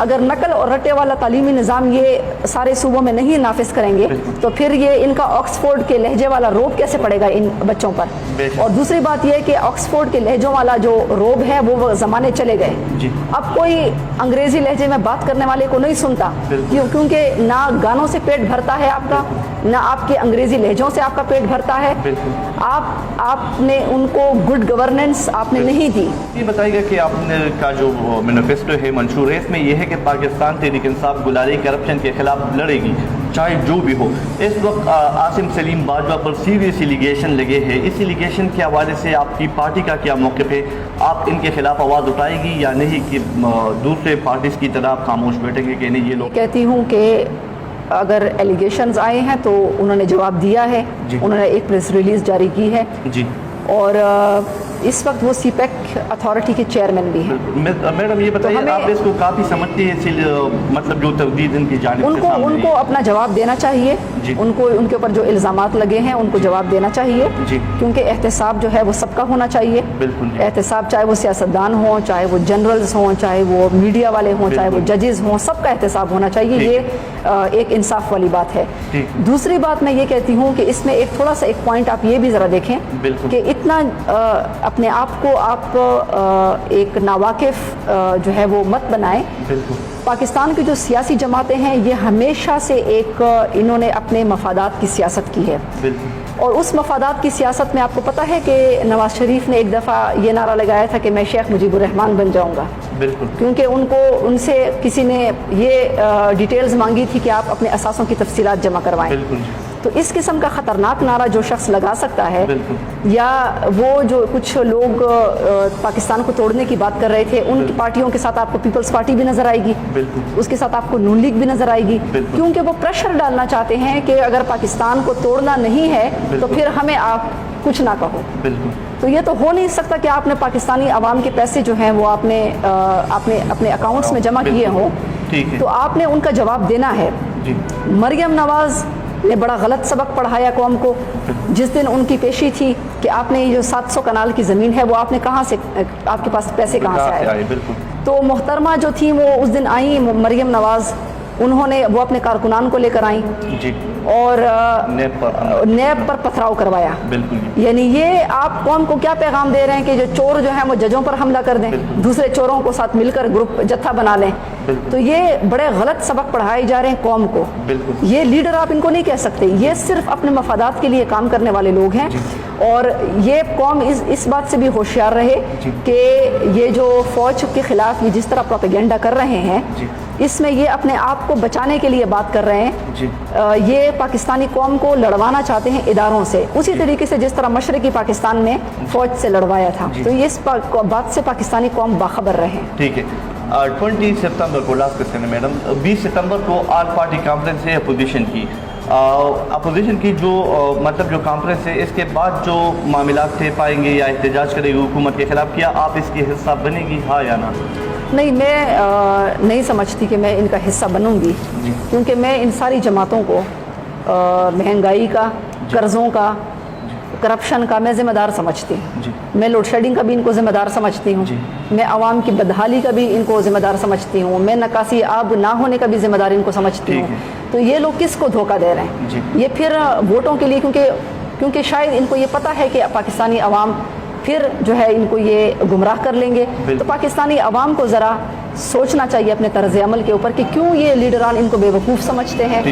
اگر نقل اور رٹے والا تعلیمی نظام یہ سارے صوبوں میں نہیں نافذ کریں گے تو پھر یہ ان کا آکسفورڈ کے لہجے والا روب کیسے پڑے گا ان بچوں پر؟ اور دوسری بات یہ کہ آکسفورڈ کے لہجوں والا جو روب ہے وہ زمانے چلے گئے. اب کوئی انگریزی لہجے میں بات کرنے والے کو نہیں سنتا, کیونکہ نہ گانوں سے پیٹ بھرتا ہے آپ کا, نہ آپ کے انگریزی لہجوں سے آپ کا پیٹ بھرتا ہے. آپ نے ان کو گڈ گورننس آپ نے نہیں دی. یہ بتائیے گا کہ آپ نے کا جو مینیفیسٹو ہے منشور ہے, اس میں یہ ہے کہ پاکستان تحریک انصاف گلالئی کرپشن کے خلاف لڑے گی چاہے جو بھی ہو. اس وقت عاصم سلیم باجوہ پر سیریس ایلیگیشن لگے ہیں. اس ایلیگیشن کے حوالے سے آپ کی پارٹی کا کیا موقف ہے؟ آپ ان کے خلاف آواز اٹھائے گی یا نہیں, کہ دوسرے پارٹیز کی طرح آپ خاموش بیٹھیں گے کہ نہیں؟ یہ لوگ کہتی ہوں کہ اگر ایلیگیشنز آئے ہیں تو انہوں نے جواب دیا ہے. انہوں نے ایک پریس ریلیز جاری کی ہے اور اس وقت وہ سی پیک اتھارٹی کے چیئرمین بھی ہیں. میڈم یہ بتائیے, آپ اس کو کافی سمجھتے ہیں, مطلب جو تردید ان کی جانب سے ان کو اپنا جواب دینا چاہیے. ان کے اوپر جو الزامات لگے ہیں ان کو جواب دینا چاہیے, کیونکہ احتساب جو ہے وہ سب کا ہونا چاہیے. احتساب چاہے وہ سیاستدان ہوں, چاہے وہ جنرلز ہوں, چاہے وہ میڈیا والے ہوں, چاہے وہ ججز ہوں, سب کا احتساب ہونا چاہیے. یہ ایک انصاف والی بات ہے. دوسری بات میں یہ کہتی ہوں کہ اس میں ایک تھوڑا سا ایک پوائنٹ آپ یہ بھی ذرا دیکھیں کہ اتنا اپنے آپ کو آپ ایک ناواقف جو ہے وہ مت بنائیں. پاکستان کی جو سیاسی جماعتیں ہیں یہ ہمیشہ سے ایک انہوں نے اپنے مفادات کی سیاست کی ہے, اور اس مفادات کی سیاست میں آپ کو پتہ ہے کہ نواز شریف نے ایک دفعہ یہ نعرہ لگایا تھا کہ میں شیخ مجیب الرحمان بن جاؤں گا, کیونکہ ان سے کسی نے یہ ڈیٹیلز مانگی تھی کہ آپ اپنے اثاثوں کی تفصیلات جمع کروائیں. تو اس قسم کا خطرناک نعرہ جو شخص لگا سکتا ہے, یا وہ جو کچھ لوگ پاکستان کو توڑنے کی بات کر رہے تھے, ان کی پارٹیوں کے ساتھ آپ کو پیپلز پارٹی بھی نظر آئے گی, اس کے ساتھ آپ کو نون لیگ بھی نظر آئے گی, کیونکہ وہ پریشر ڈالنا چاہتے ہیں کہ اگر پاکستان کو توڑنا نہیں ہے تو پھر ہمیں آپ کچھ نہ کہو. تو یہ تو ہو نہیں سکتا کہ آپ نے پاکستانی عوام کے پیسے جو ہیں وہ آپ نے اپنے اکاؤنٹس میں جمع کیے ہوں, تو آپ نے ان کا جواب دینا ہے. مریم نواز نے بڑا غلط سبق پڑھایا قوم کو. جس دن ان کی پیشی تھی کہ آپ نے یہ جو 700 کنال کی زمین ہے وہ آپ نے کہاں سے, آپ کے پاس پیسے کہاں سے آئے؟ تو محترمہ جو تھیں وہ اس دن آئیں, مریم نواز, انہوں نے وہ اپنے کارکنان کو لے کر آئیں اور نیب پر پتھراؤ کروایا. یعنی یہ آپ قوم کو کیا پیغام دے رہے ہیں کہ جو چور جو ہیں وہ ججوں پر حملہ کر دیں, دوسرے چوروں کو ساتھ مل کر گروپ جتھا بنا لیں. تو یہ بڑے غلط سبق پڑھائے جا رہے ہیں قوم کو. یہ لیڈر آپ ان کو نہیں کہہ سکتے, یہ صرف اپنے مفادات کے لیے کام کرنے والے لوگ ہیں. اور یہ قوم اس بات سے بھی ہوشیار رہے کہ یہ جو فوج کے خلاف یہ جس طرح پروپیگنڈا کر رہے ہیں, اس میں یہ اپنے آپ کو بچانے کے لیے بات کر رہے ہیں. یہ پاکستانی قوم کو لڑوانا چاہتے ہیں اداروں سے, اسی طریقے سے جس طرح مشرقی پاکستان میں فوج سے لڑوایا تھا. تو یہ اس بات سے پاکستانی قوم باخبر رہے. ٹھیک ہے. 20 ستمبر کو لاسٹ کوسچن ہے میڈم, 20 ستمبر کو آل پارٹی کانفرنس ہے اپوزیشن کی, جو مطلب جو کانفرنس ہے, اس کے بعد جو معاملات طے پائیں گے یا احتجاج کرے گی حکومت کے خلاف, کیا آپ اس کی حصہ بنے گی, ہاں یا نہ؟ نہیں, میں نہیں سمجھتی کہ میں ان کا حصہ بنوں گی, کیونکہ میں ان ساری جماعتوں کو مہنگائی کا, قرضوں کا, کرپشن کا میں ذمہ دار سمجھتی ہوں. میں لوڈ شیڈنگ کا بھی ان کو ذمہ دار سمجھتی ہوں. میں عوام کی بدحالی کا بھی ان کو ذمہ دار سمجھتی ہوں. میں نکاسی آب نہ ہونے کا بھی ذمہ دار ان کو سمجھتی ہوں. تو یہ لوگ کس کو دھوکہ دے رہے ہیں؟ یہ پھر ووٹوں کے لیے, کیونکہ شاید ان کو یہ پتہ ہے کہ پاکستانی عوام پھر جو ہے ان کو یہ گمراہ کر لیں گے. تو پاکستانی عوام کو ذرا سوچنا چاہیے اپنے طرز عمل کے اوپر کہ کیوں یہ لیڈران ان کو بے وقوف سمجھتے ہیں.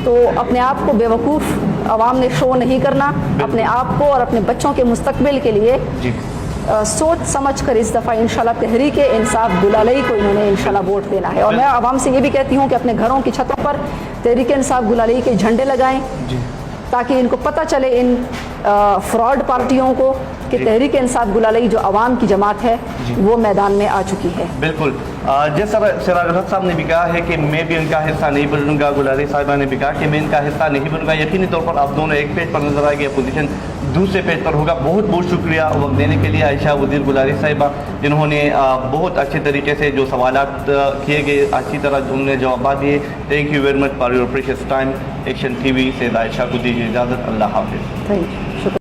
تو اپنے آپ کو بے وقوف عوام نے شو نہیں کرنا. اپنے آپ کو اور اپنے بچوں کے مستقبل کے لیے سوچ سمجھ کر اس دفعہ انشاءاللہ تحریک انصاف گلالئی کو انہوں نے انشاءاللہ ووٹ دینا ہے. اور میں عوام سے یہ بھی کہتی ہوں کہ اپنے گھروں کی چھتوں پر تحریک انصاف گلالئی کے جھنڈے لگائیں, تاکہ ان کو پتہ چلے ان فراڈ پارٹیوں کو کہ تحریک انصاف گلالئی جو عوام کی جماعت ہے وہ میدان میں آ چکی ہے. بالکل, جیسا سراج الحق صاحب نے بھی کہا ہے کہ میں بھی ان کا حصہ نہیں بنوں گا, گلالئی صاحبہ نے بھی کہا کہ میں ان کا حصہ نہیں بنوں گا. یقینی طور پر آپ دونوں ایک پیج پر نظر آئے گی, اپوزیشن دوسرے پیج پر ہوگا. بہت بہت شکریہ وقت دینے کے لیے عائشہ وزیر گلالئی صاحبہ, جنہوں نے بہت اچھے طریقے سے جو سوالات کیے گئے اچھی طرح انہوں نے جوابات دیے. Thank you very much for your precious time. Action T V سے عائشہ کو دیجیے اجازت. اللہ حافظ. Thank you.